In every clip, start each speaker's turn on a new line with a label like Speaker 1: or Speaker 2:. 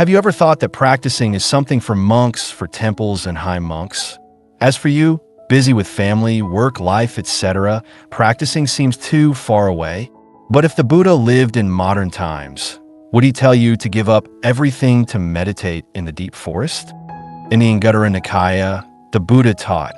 Speaker 1: Have you ever thought that practicing is something for monks, for temples and high monks? As for you, busy with family, work, life, etc., practicing seems too far away. But if the Buddha lived in modern times, would he tell you to give up everything to meditate in the deep forest? In the Anguttara Nikaya, the Buddha taught,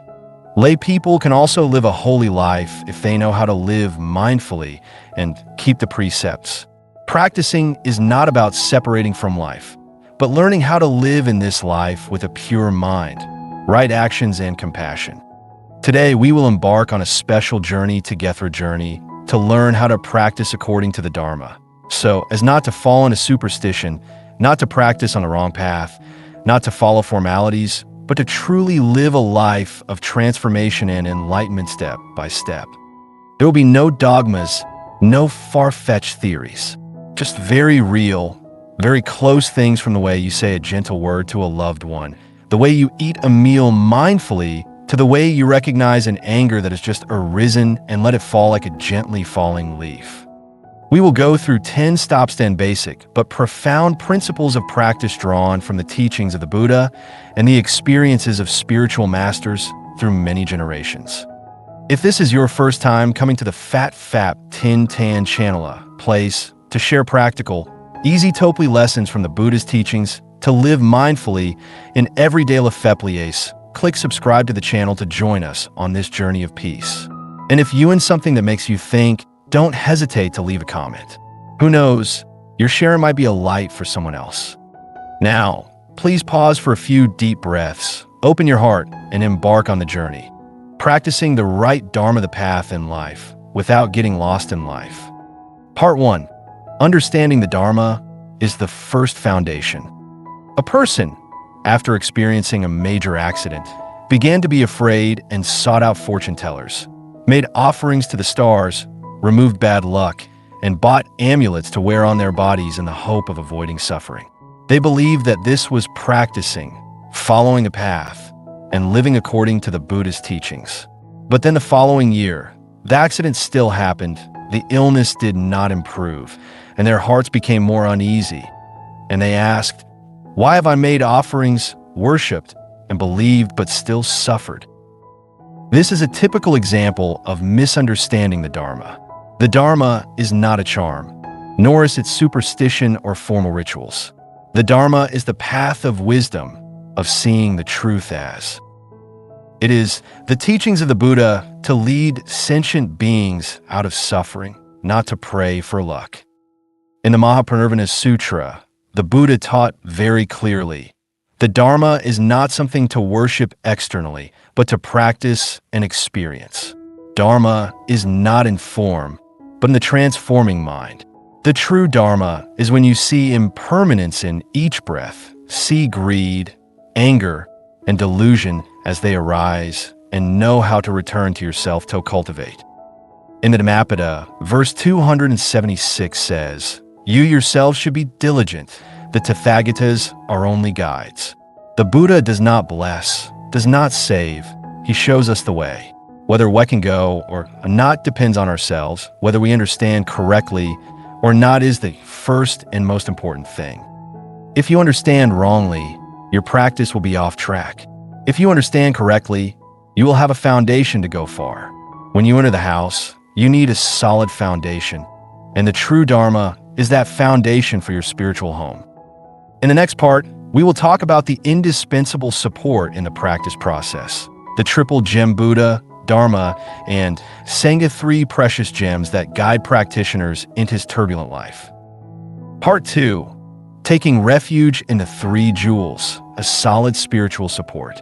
Speaker 1: lay people can also live a holy life if they know how to live mindfully and keep the precepts. Practicing is not about separating from life, but learning how to live in this life with a pure mind, right actions and compassion. Today, we will embark on a special journey to learn how to practice according to the Dharma, so as not to fall into superstition, not to practice on the wrong path, not to follow formalities, but to truly live a life of transformation and enlightenment step by step. There will be no dogmas, no far-fetched theories, just very real, very close things, from the way you say a gentle word to a loved one, the way you eat a meal mindfully, to the way you recognize an anger that has just arisen and let it fall like a gently falling leaf. We will go through 10 stops and basic but profound principles of practice drawn from the teachings of the Buddha and the experiences of spiritual masters through many generations. If this is your first time coming to the Fat Fap Tin Tan channel, place to share practical, easy Topli lessons from the Buddha's teachings to live mindfully in everyday life, click subscribe to the channel to join us on this journey of peace. And if you in something that makes you think, don't hesitate to leave a comment. Who knows, your share might be a light for someone else. Now, please pause for a few deep breaths, open your heart, and embark on the journey. Practicing the right Dharma, the path in life, without getting lost in life. Part 1. Understanding the Dharma is the first foundation. A person, after experiencing a major accident, began to be afraid and sought out fortune tellers, made offerings to the stars, removed bad luck, and bought amulets to wear on their bodies in the hope of avoiding suffering. They believed that this was practicing, following a path, and living according to the Buddha's teachings. But then the following year, the accident still happened, the illness did not improve, and their hearts became more uneasy. And they asked, why have I made offerings, worshipped, and believed but still suffered? This is a typical example of misunderstanding the Dharma. The Dharma is not a charm, nor is it superstition or formal rituals. The Dharma is the path of wisdom, of seeing the truth as. It is the teachings of the Buddha to lead sentient beings out of suffering, not to pray for luck. In the Mahaparinirvana Sutra, the Buddha taught very clearly, the Dharma is not something to worship externally, but to practice and experience. Dharma is not in form, but in the transforming mind. The true Dharma is when you see impermanence in each breath, see greed, anger, and delusion as they arise, and know how to return to yourself to cultivate. In the Dhammapada, verse 276 says, you yourselves should be diligent. The Tathagatas are only guides. The Buddha does not bless, does not save. He shows us the way. Whether we can go or not depends on ourselves. Whether we understand correctly or not is the first and most important thing. If you understand wrongly, your practice will be off track. If you understand correctly, you will have a foundation to go far. When you enter the house, you need a solid foundation, and the true Dharma is that foundation for your spiritual home. In the next part, we will talk about the indispensable support in the practice process, the triple gem Buddha, Dharma, and Sangha, 3 precious gems that guide practitioners into his turbulent life. Part 2, taking refuge in the 3 jewels, a solid spiritual support.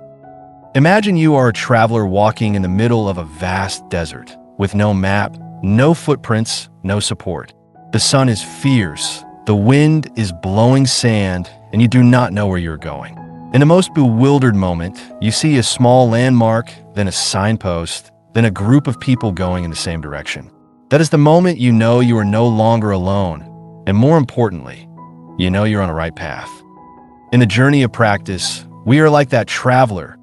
Speaker 1: Imagine you are a traveler walking in the middle of a vast desert with no map, no footprints, no support. The sun is fierce, the wind is blowing sand, and you do not know where you're going. In the most bewildered moment, you see a small landmark, then a signpost, then a group of people going in the same direction. That is the moment you know you are no longer alone, and more importantly, you know you're on the right path. In the journey of practice, we are like that traveler,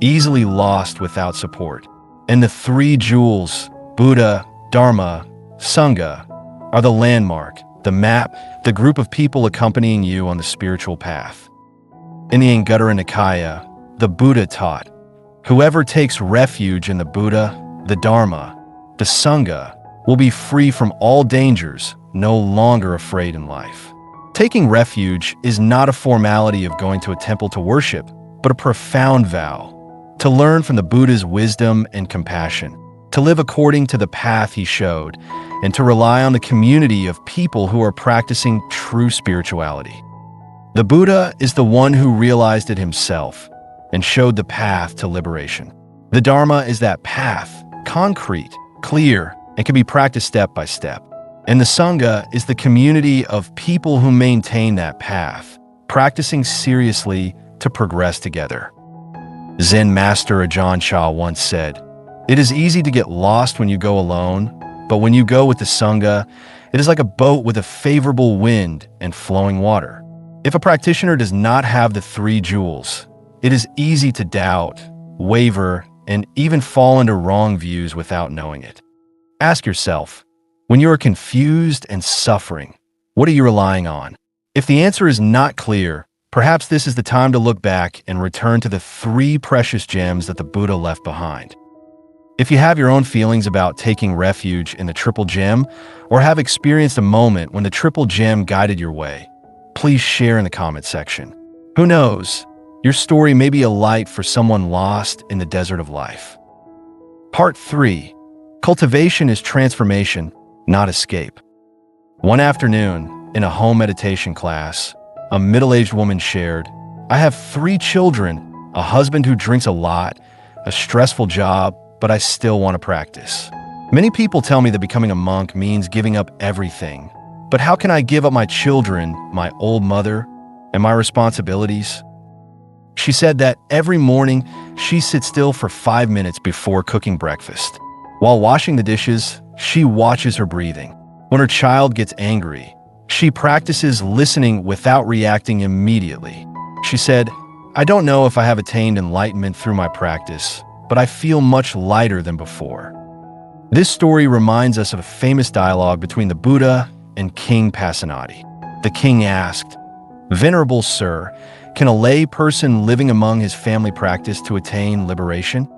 Speaker 1: easily lost without support. And the 3 jewels, Buddha, Dharma, Sangha, are the landmark, the map, the group of people accompanying you on the spiritual path. In the Anguttara Nikaya, the Buddha taught, whoever takes refuge in the Buddha, the Dharma, the Sangha, will be free from all dangers, no longer afraid in life. Taking refuge is not a formality of going to a temple to worship, but a profound vow to learn from the Buddha's wisdom and compassion, to live according to the path he showed, and to rely on the community of people who are practicing true spirituality. The Buddha is the one who realized it himself and showed the path to liberation. The Dharma is that path, concrete, clear, and can be practiced step by step. And the Sangha is the community of people who maintain that path, practicing seriously to progress together. Zen master Ajahn Chah once said, "It is easy to get lost when you go alone, but when you go with the Sangha, it is like a boat with a favorable wind and flowing water." If a practitioner does not have the three jewels, it is easy to doubt, waver, and even fall into wrong views without knowing it. Ask yourself, when you are confused and suffering, what are you relying on? If the answer is not clear, perhaps this is the time to look back and return to the three precious gems that the Buddha left behind. If you have your own feelings about taking refuge in the triple gem, or have experienced a moment when the triple gem guided your way, please share in the comment section. Who knows, your story may be a light for someone lost in the desert of life. Part 3. Cultivation is transformation, not escape. One afternoon, in a home meditation class, a middle-aged woman shared, "I have 3 children, a husband who drinks a lot, a stressful job, but I still want to practice. Many people tell me that becoming a monk means giving up everything. But how can I give up my children, my old mother, and my responsibilities?" She said that every morning she sits still for 5 minutes before cooking breakfast. While washing the dishes, she watches her breathing. When her child gets angry, she practices listening without reacting immediately. She said, "I don't know if I have attained enlightenment through my practice, but I feel much lighter than before." This story reminds us of a famous dialogue between the Buddha and King Pasenadi. The king asked, "Venerable Sir, can a lay person living among his family practice to attain liberation?"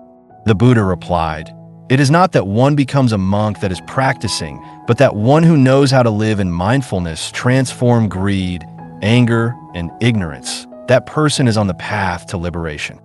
Speaker 1: The Buddha replied, "It is not that one becomes a monk that is practicing, but that one who knows how to live in mindfulness transform greed, anger, and ignorance. That person is on the path to liberation."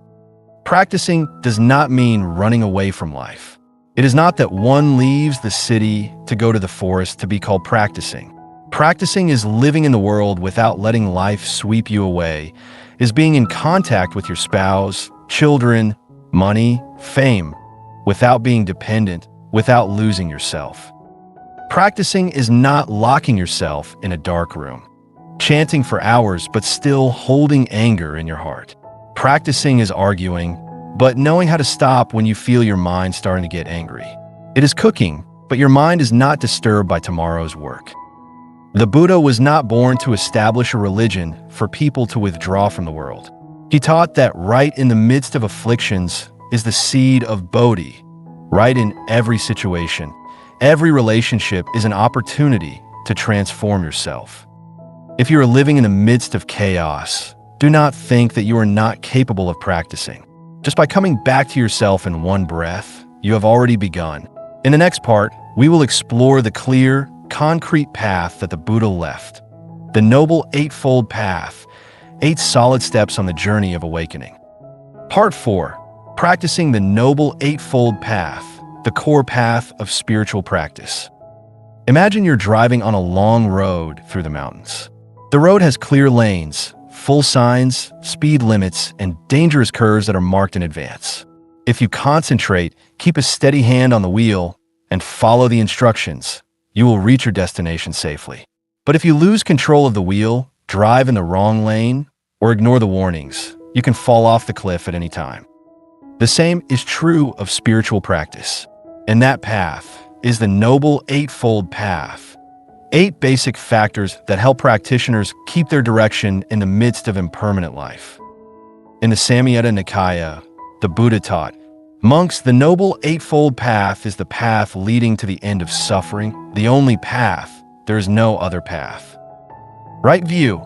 Speaker 1: Practicing does not mean running away from life. It is not that one leaves the city to go to the forest to be called practicing. Practicing is living in the world without letting life sweep you away, is being in contact with your spouse, children, money, fame, without being dependent, without losing yourself. Practicing is not locking yourself in a dark room, chanting for hours but still holding anger in your heart. Practicing is arguing, but knowing how to stop when you feel your mind starting to get angry. It is cooking, but your mind is not disturbed by tomorrow's work. The Buddha was not born to establish a religion for people to withdraw from the world. He taught that right in the midst of afflictions is the seed of Bodhi. Right in every situation, every relationship is an opportunity to transform yourself. If you are living in the midst of chaos, do not think that you are not capable of practicing. Just by coming back to yourself in one breath, you have already begun. In the next part, we will explore the clear, concrete path that the Buddha left. The Noble Eightfold Path, 8 solid steps on the journey of awakening. Part 4. Practicing the Noble Eightfold Path, the core path of spiritual practice. Imagine you're driving on a long road through the mountains. The road has clear lanes, full signs, speed limits, and dangerous curves that are marked in advance. If you concentrate, keep a steady hand on the wheel, and follow the instructions, you will reach your destination safely. But if you lose control of the wheel, drive in the wrong lane, or ignore the warnings, you can fall off the cliff at any time. The same is true of spiritual practice. And that path is the Noble Eightfold Path. 8 basic factors that help practitioners keep their direction in the midst of impermanent life. In the Samyutta Nikaya, the Buddha taught, "Monks, the Noble Eightfold Path is the path leading to the end of suffering, the only path, there is no other path. Right view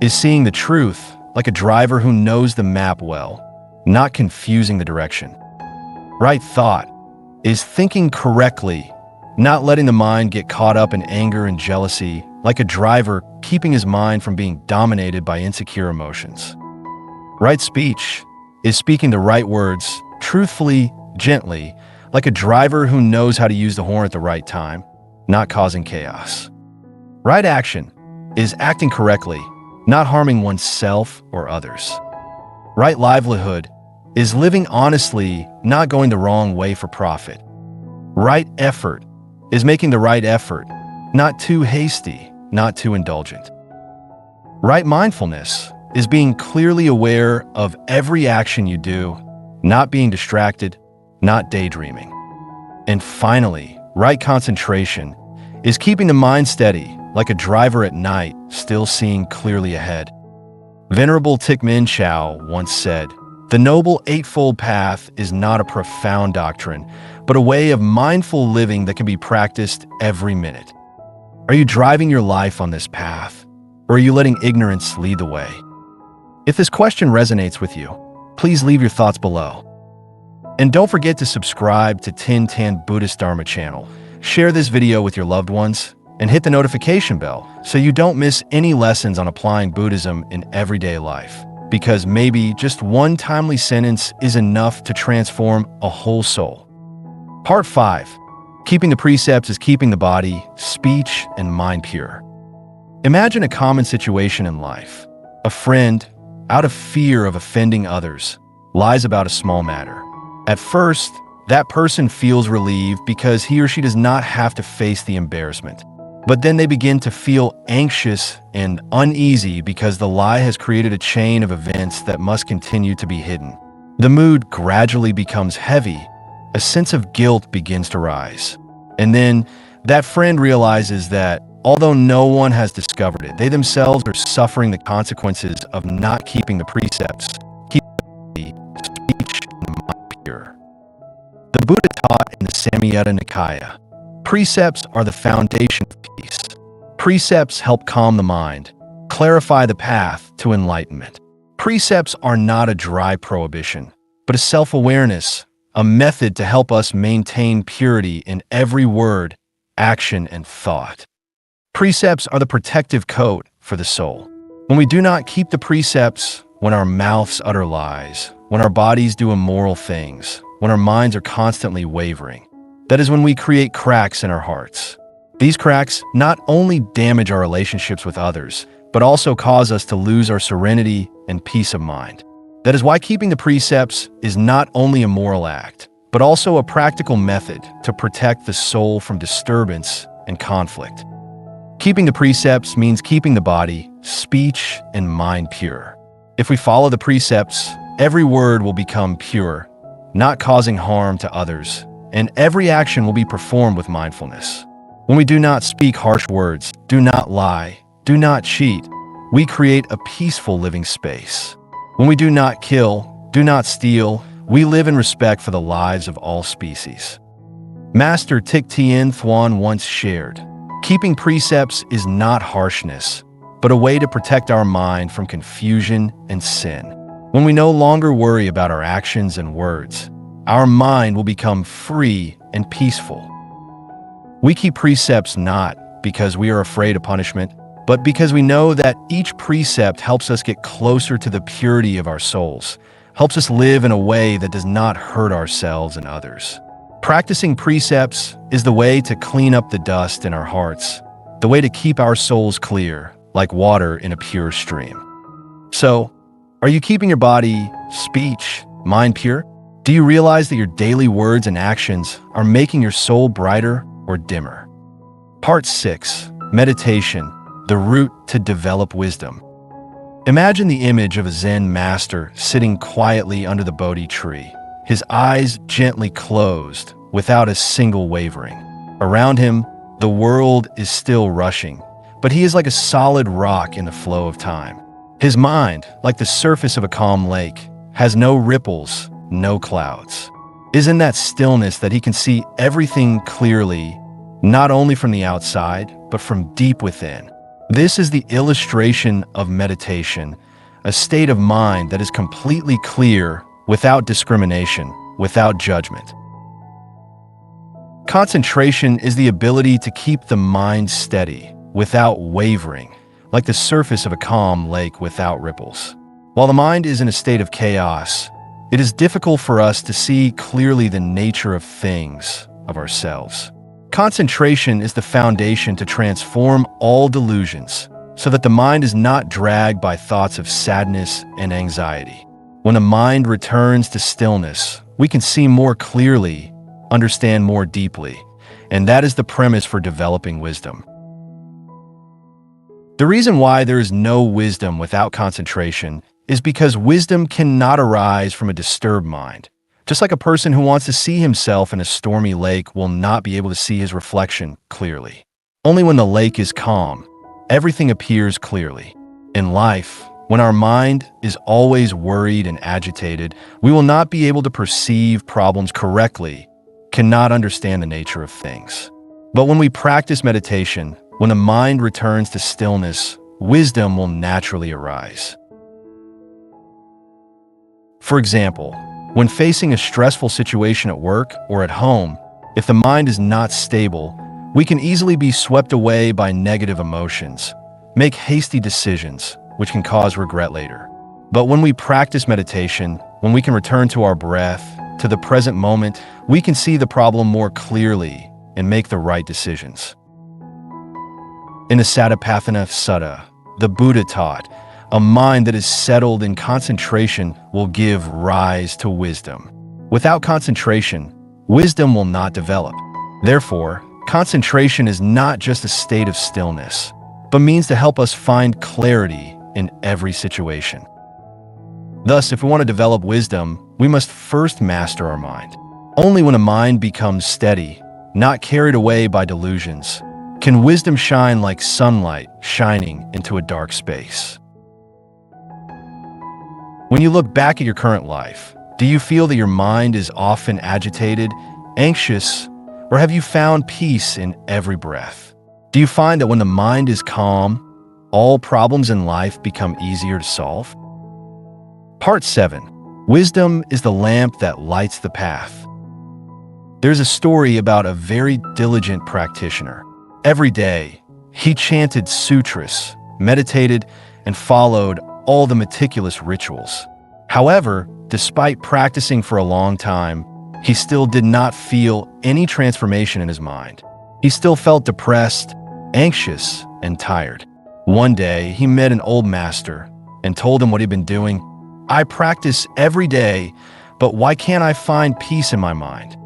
Speaker 1: is seeing the truth like a driver who knows the map well, not confusing the direction. Right thought is thinking correctly, not letting the mind get caught up in anger and jealousy, like a driver keeping his mind from being dominated by insecure emotions. Right speech is speaking the right words, truthfully, gently, like a driver who knows how to use the horn at the right time, not causing chaos. Right action is acting correctly, not harming oneself or others. Right livelihood is living honestly, not going the wrong way for profit. Right effort is making the right effort, not too hasty, not too indulgent. Right mindfulness is being clearly aware of every action you do, not being distracted, not daydreaming. And finally, right concentration is keeping the mind steady, like a driver at night, still seeing clearly ahead. Venerable Thich Minh Chow once said, "The Noble Eightfold Path is not a profound doctrine, but a way of mindful living that can be practiced every minute." Are you driving your life on this path, or are you letting ignorance lead the way? If this question resonates with you, please leave your thoughts below. And don't forget to subscribe to Tinh Buddhist Dharma channel. Share this video with your loved ones, and hit the notification bell so you don't miss any lessons on applying Buddhism in everyday life. Because maybe just one timely sentence is enough to transform a whole soul. Part 5. Keeping the precepts is keeping the body, speech, and mind pure. Imagine a common situation in life. A friend, out of fear of offending others, lies about a small matter. At first, that person feels relieved because he or she does not have to face the embarrassment. But then they begin to feel anxious and uneasy because the lie has created a chain of events that must continue to be hidden. The mood gradually becomes heavy. A sense of guilt begins to rise. And then that friend realizes that although no one has discovered it, they themselves are suffering the consequences of not keeping the precepts, keeping the speech and mind pure. The Buddha taught in the Samyutta Nikaya, precepts are the foundation of peace. Precepts help calm the mind, clarify the path to enlightenment. Precepts are not a dry prohibition, but a self-awareness, a method to help us maintain purity in every word, action, and thought. Precepts are the protective coat for the soul. When we do not keep the precepts, when our mouths utter lies, when our bodies do immoral things, when our minds are constantly wavering, that is when we create cracks in our hearts. These cracks not only damage our relationships with others, but also cause us to lose our serenity and peace of mind. That is why keeping the precepts is not only a moral act, but also a practical method to protect the soul from disturbance and conflict. Keeping the precepts means keeping the body, speech, and mind pure. If we follow the precepts, every word will become pure, not causing harm to others, and every action will be performed with mindfulness. When we do not speak harsh words, do not lie, do not cheat, we create a peaceful living space. When we do not kill, do not steal, we live in respect for the lives of all species. Master Thich Thien Thuan once shared, keeping precepts is not harshness, but a way to protect our mind from confusion and sin. When we no longer worry about our actions and words, our mind will become free and peaceful. We keep precepts not because we are afraid of punishment, but because we know that each precept helps us get closer to the purity of our souls, helps us live in a way that does not hurt ourselves and others. Practicing precepts is the way to clean up the dust in our hearts, the way to keep our souls clear, like water in a pure stream. So, are you keeping your body, speech, mind pure? Do you realize that your daily words and actions are making your soul brighter or dimmer? Part 6. Meditation, the route to develop wisdom. Imagine the image of a Zen master sitting quietly under the Bodhi tree, his eyes gently closed, without a single wavering. Around him, the world is still rushing, but he is like a solid rock in the flow of time. His mind, like the surface of a calm lake, has no ripples, no clouds. It is in that stillness that he can see everything clearly, not only from the outside, but from deep within. This is the illustration of meditation, a state of mind that is completely clear, without discrimination, without judgment. Concentration is the ability to keep the mind steady, without wavering, like the surface of a calm lake without ripples. While the mind is in a state of chaos, it is difficult for us to see clearly the nature of things, of ourselves. Concentration is the foundation to transform all delusions, so that the mind is not dragged by thoughts of sadness and anxiety. When the mind returns to stillness, we can see more clearly, understand more deeply, and that is the premise for developing wisdom. The reason why there is no wisdom without concentration is because wisdom cannot arise from a disturbed mind. Just like a person who wants to see himself in a stormy lake will not be able to see his reflection clearly. Only when the lake is calm, everything appears clearly. In life, when our mind is always worried and agitated, we will not be able to perceive problems correctly, cannot understand the nature of things. But when we practice meditation, when the mind returns to stillness, wisdom will naturally arise. For example, when facing a stressful situation at work or at home, if the mind is not stable, we can easily be swept away by negative emotions, make hasty decisions, which can cause regret later. But when we practice meditation, when we can return to our breath, to the present moment, we can see the problem more clearly and make the right decisions. In the Satipatthana Sutta, the Buddha taught, a mind that is settled in concentration will give rise to wisdom. Without concentration, wisdom will not develop. Therefore, concentration is not just a state of stillness, but means to help us find clarity in every situation. Thus, if we want to develop wisdom, we must first master our mind. Only when a mind becomes steady, not carried away by delusions, can wisdom shine like sunlight shining into a dark space. When you look back at your current life, do you feel that your mind is often agitated, anxious, or have you found peace in every breath? Do you find that when the mind is calm, all problems in life become easier to solve? Part 7. Wisdom is the lamp that lights the path. There's a story about a very diligent practitioner. Every day, he chanted sutras, meditated, and followed all the meticulous rituals. However, despite practicing for a long time, he still did not feel any transformation in his mind. He still felt depressed, anxious, and tired. One day, he met an old master and told him what he'd been doing. "I practice every day, but why can't I find peace in my mind?"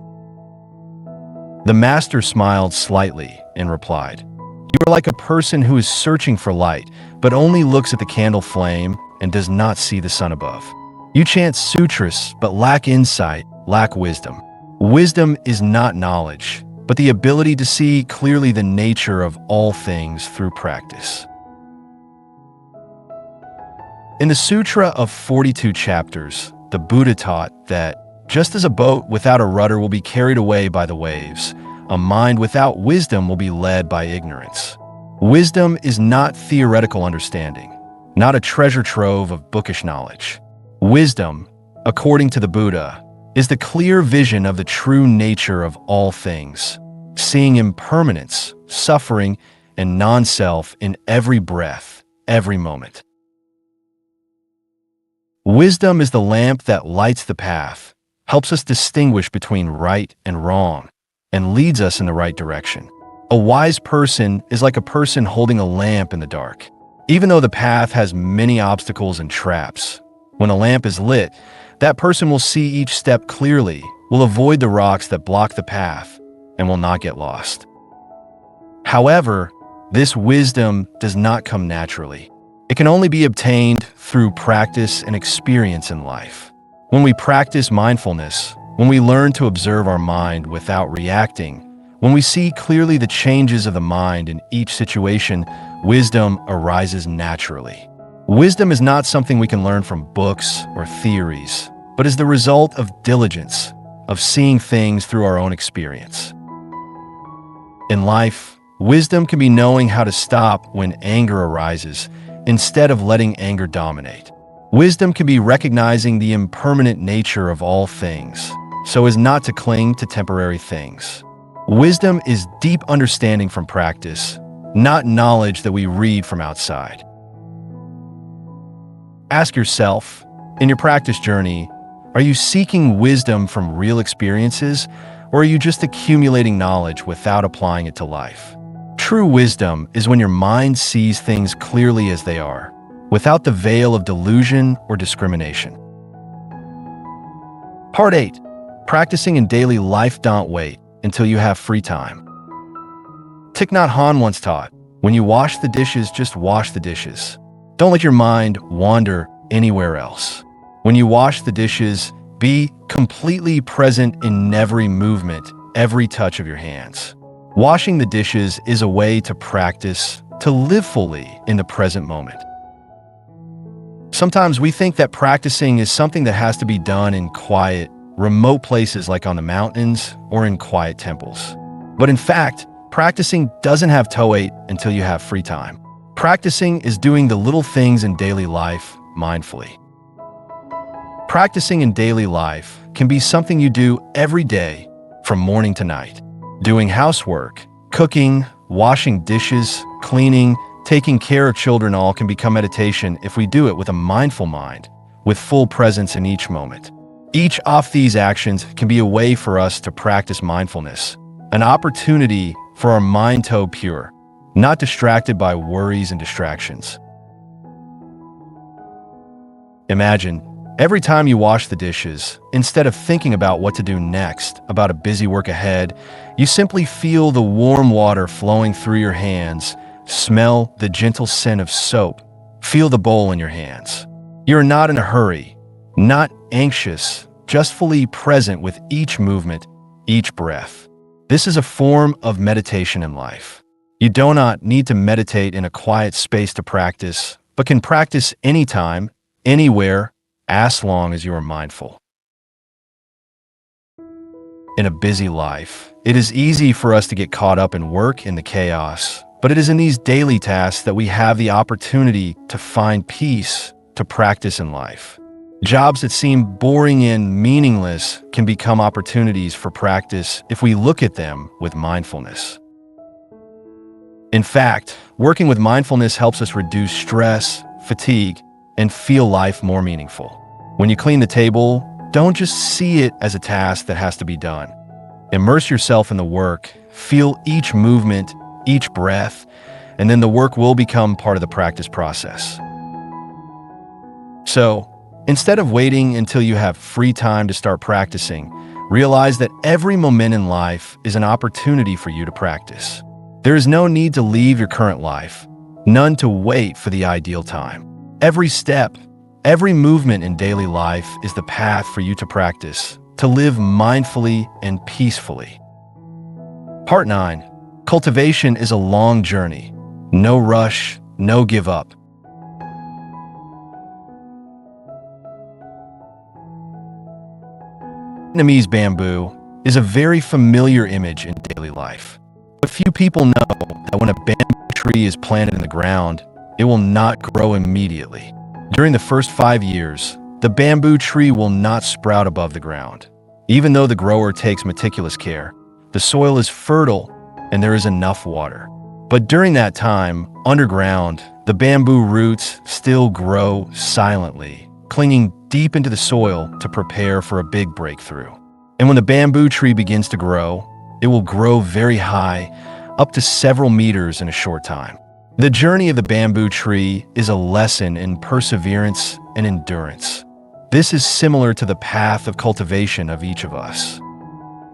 Speaker 1: The master smiled slightly and replied, "You are like a person who is searching for light, but only looks at the candle flame and does not see the sun above. You chant sutras, but lack insight, lack wisdom. Wisdom is not knowledge, but the ability to see clearly the nature of all things through practice." In the Sutra of 42 chapters, the Buddha taught that just as a boat without a rudder will be carried away by the waves, a mind without wisdom will be led by ignorance. Wisdom is not theoretical understanding, not a treasure trove of bookish knowledge. Wisdom, according to the Buddha, is the clear vision of the true nature of all things, seeing impermanence, suffering, and non-self in every breath, every moment. Wisdom is the lamp that lights the path, helps us distinguish between right and wrong, and leads us in the right direction. A wise person is like a person holding a lamp in the dark. Even though the path has many obstacles and traps, when a lamp is lit, that person will see each step clearly, will avoid the rocks that block the path, and will not get lost. However, this wisdom does not come naturally. It can only be obtained through practice and experience in life. When we practice mindfulness, when we learn to observe our mind without reacting, when we see clearly the changes of the mind in each situation, wisdom arises naturally. Wisdom is not something we can learn from books or theories, but is the result of diligence, of seeing things through our own experience. In life, wisdom can be knowing how to stop when anger arises instead of letting anger dominate. Wisdom can be recognizing the impermanent nature of all things, so as not to cling to temporary things. Wisdom is deep understanding from practice, not knowledge that we read from outside. Ask yourself, in your practice journey, are you seeking wisdom from real experiences, or are you just accumulating knowledge without applying it to life? True wisdom is when your mind sees things clearly as they are, without the veil of delusion or discrimination. Part 8. Practicing in daily life. Don't wait until you have free time. Thich Nhat Hanh once taught, when you wash the dishes, just wash the dishes. Don't let your mind wander anywhere else. When you wash the dishes, be completely present in every movement, every touch of your hands. Washing the dishes is a way to practice, to live fully in the present moment. Sometimes we think that practicing is something that has to be done in quiet, remote places like on the mountains or in quiet temples. But in fact, practicing doesn't have to wait until you have free time. Practicing is doing the little things in daily life mindfully. Practicing in daily life can be something you do every day from morning to night. Doing housework, cooking, washing dishes, cleaning, taking care of children all can become meditation if we do it with a mindful mind, with full presence in each moment. Each of these actions can be a way for us to practice mindfulness, an opportunity for our mind to be pure, not distracted by worries and distractions. Imagine, every time you wash the dishes, instead of thinking about what to do next, about a busy work ahead, you simply feel the warm water flowing through your hands, smell the gentle scent of soap, feel the bowl in your hands. You're not in a hurry, not anxious, just fully present with each movement, each breath. This is a form of meditation in life. You do not need to meditate in a quiet space to practice, but can practice anytime, anywhere, as long as you are mindful. In a busy life, it is easy for us to get caught up in work and the chaos, but it is in these daily tasks that we have the opportunity to find peace, to practice in life. Jobs that seem boring and meaningless can become opportunities for practice if we look at them with mindfulness. In fact, working with mindfulness helps us reduce stress, fatigue, and feel life more meaningful. When you clean the table, don't just see it as a task that has to be done. Immerse yourself in the work, feel each movement, each breath, and then the work will become part of the practice process. So, instead of waiting until you have free time to start practicing, realize that every moment in life is an opportunity for you to practice. There is no need to leave your current life, none to wait for the ideal time. Every step, every movement in daily life is the path for you to practice, to live mindfully and peacefully. Part 9. Cultivation is a long journey. No rush, no give up. Vietnamese bamboo is a very familiar image in daily life. But few people know that when a bamboo tree is planted in the ground, it will not grow immediately. During the first 5 years, the bamboo tree will not sprout above the ground. Even though the grower takes meticulous care, the soil is fertile and there is enough water. But during that time, underground, the bamboo roots still grow silently, clinging deep into the soil to prepare for a big breakthrough. And when the bamboo tree begins to grow, it will grow very high, up to several meters in a short time. The journey of the bamboo tree is a lesson in perseverance and endurance. This is similar to the path of cultivation of each of us.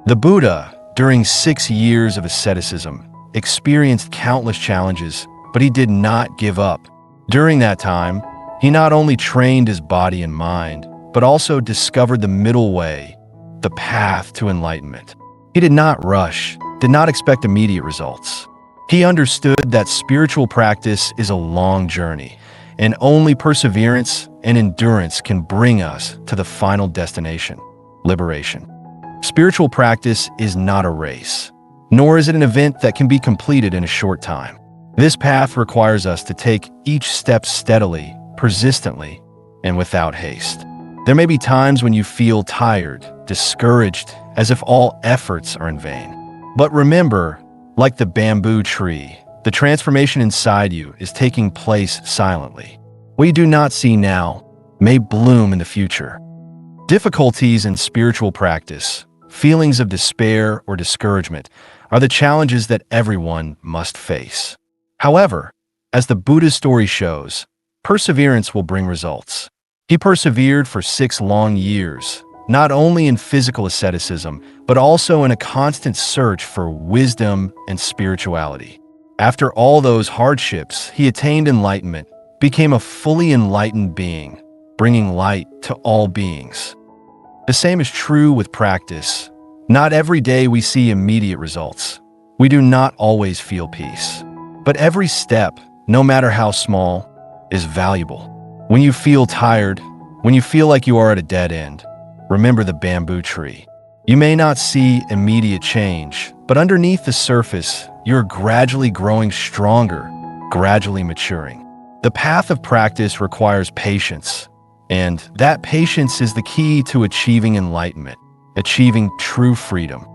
Speaker 1: The Buddha, during 6 years of asceticism, experienced countless challenges, but he did not give up. During that time, he not only trained his body and mind, but also discovered the middle way, the path to enlightenment. He did not rush, did not expect immediate results. He understood that spiritual practice is a long journey, and only perseverance and endurance can bring us to the final destination, liberation. Spiritual practice is not a race. nor is it an event that can be completed in a short time. This path requires us to take each step steadily, persistently, and without haste. There may be times when you feel tired, discouraged, as if all efforts are in vain. But remember, like the bamboo tree, the transformation inside you is taking place silently. What you do not see now may bloom in the future. Difficulties in spiritual practice, feelings of despair or discouragement, are the challenges that everyone must face. However, as the Buddha's story shows, perseverance will bring results. He persevered for 6 long years, not only in physical asceticism, but also in a constant search for wisdom and spirituality. After all those hardships, he attained enlightenment, became a fully enlightened being, bringing light to all beings. The same is true with practice. Not every day we see immediate results. We do not always feel peace. But every step, no matter how small, is valuable. When you feel tired, when you feel like you are at a dead end, remember the bamboo tree. You may not see immediate change, but underneath the surface, you're gradually growing stronger, gradually maturing. The path of practice requires patience, and that patience is the key to achieving enlightenment, achieving true freedom.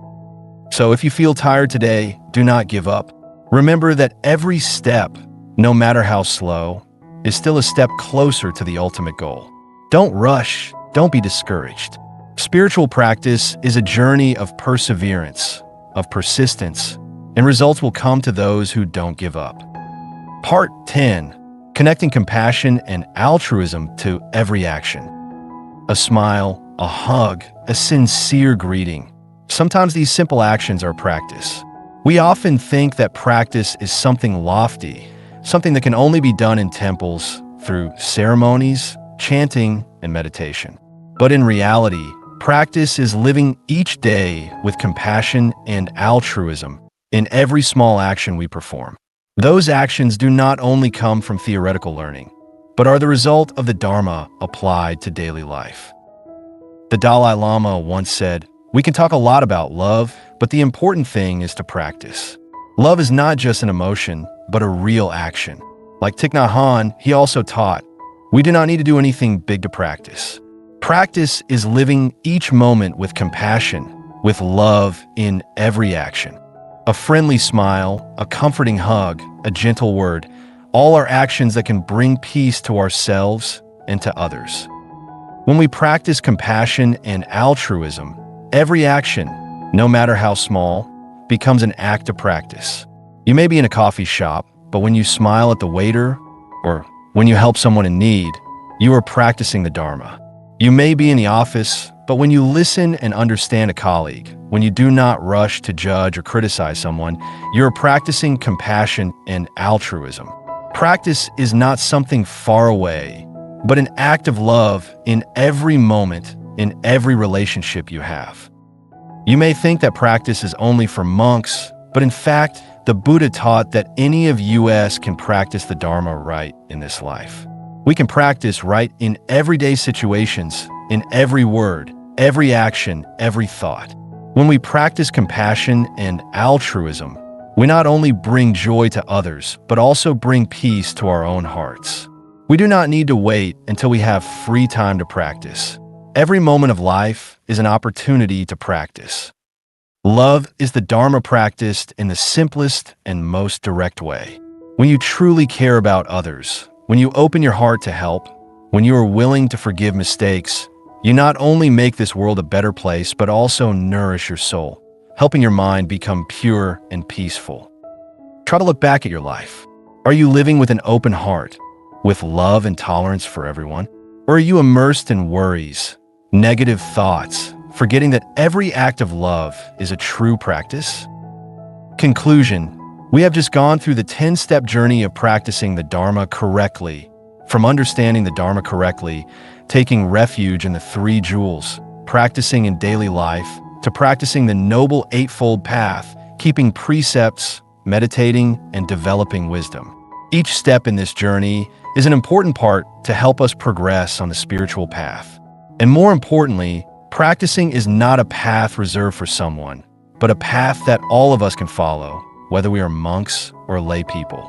Speaker 1: So if you feel tired today, do not give up. Remember that every step, no matter how slow, is still a step closer to the ultimate goal. Don't rush, don't be discouraged. Spiritual practice is a journey of perseverance, of persistence, and results will come to those who don't give up. Part 10. Connecting compassion and altruism to every action. A smile, a hug, a sincere greeting. Sometimes these simple actions are practice. We often think that practice is something lofty, something that can only be done in temples, through ceremonies, chanting, and meditation. But in reality, practice is living each day with compassion and altruism in every small action we perform. Those actions do not only come from theoretical learning, but are the result of the Dharma applied to daily life. The Dalai Lama once said, "We can talk a lot about love, but the important thing is to practice." Love is not just an emotion, but a real action. Like Thich Nhat Hanh, he also taught, we do not need to do anything big to practice. Practice is living each moment with compassion, with love in every action. A friendly smile, a comforting hug, a gentle word, all are actions that can bring peace to ourselves and to others. When we practice compassion and altruism, every action, no matter how small, becomes an act of practice. You may be in a coffee shop, but when you smile at the waiter, or when you help someone in need, you are practicing the Dharma. You may be in the office, but when you listen and understand a colleague, when you do not rush to judge or criticize someone, you are practicing compassion and altruism. Practice is not something far away, but an act of love in every moment, in every relationship you have. You may think that practice is only for monks, but in fact, the Buddha taught that any of us can practice the Dharma right in this life. We can practice right in everyday situations, in every word, every action, every thought. When we practice compassion and altruism, we not only bring joy to others, but also bring peace to our own hearts. We do not need to wait until we have free time to practice. Every moment of life is an opportunity to practice. Love is the Dharma practiced in the simplest and most direct way. When you truly care about others, when you open your heart to help, when you are willing to forgive mistakes, you not only make this world a better place, but also nourish your soul, helping your mind become pure and peaceful. Try to look back at your life. Are you living with an open heart, with love and tolerance for everyone? Or are you immersed in worries, negative thoughts, forgetting that every act of love is a true practice? Conclusion: we have just gone through the 10-step journey of practicing the Dharma correctly, from understanding the Dharma correctly, taking refuge in the 3 jewels, practicing in daily life, to practicing the Noble Eightfold Path, keeping precepts, meditating, and developing wisdom. Each step in this journey is an important part to help us progress on the spiritual path. And more importantly, practicing is not a path reserved for someone. but a path that all of us can follow, whether we are monks or lay people.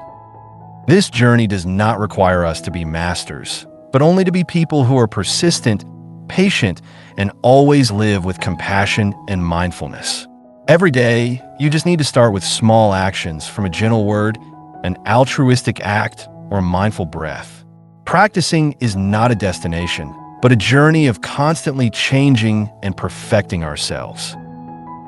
Speaker 1: This journey does not require us to be masters, but only to be people who are persistent, patient, and always live with compassion and mindfulness. Every day, you just need to start with small actions, from a gentle word, an altruistic act, or a mindful breath. Practicing is not a destination, but a journey of constantly changing and perfecting ourselves.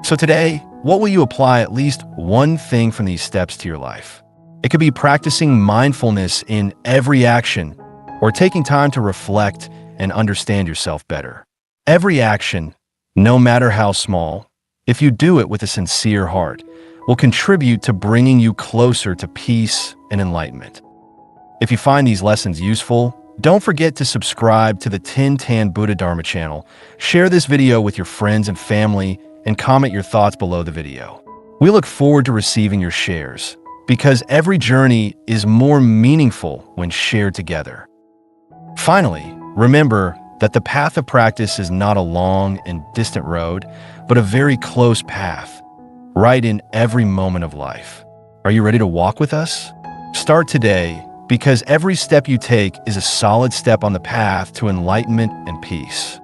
Speaker 1: So today, what will you apply at least one thing from these steps to your life? It could be practicing mindfulness in every action, or taking time to reflect and understand yourself better. Every action, no matter how small, if you do it with a sincere heart, will contribute to bringing you closer to peace and enlightenment. If you find these lessons useful, don't forget to subscribe to the Tin Buddha Dharma channel, share this video with your friends and family, and comment your thoughts below the video. We look forward to receiving your shares, because every journey is more meaningful when shared together. Finally, remember that the path of practice is not a long and distant road, but a very close path, right in every moment of life. Are you ready to walk with us? Start today, because every step you take is a solid step on the path to enlightenment and peace.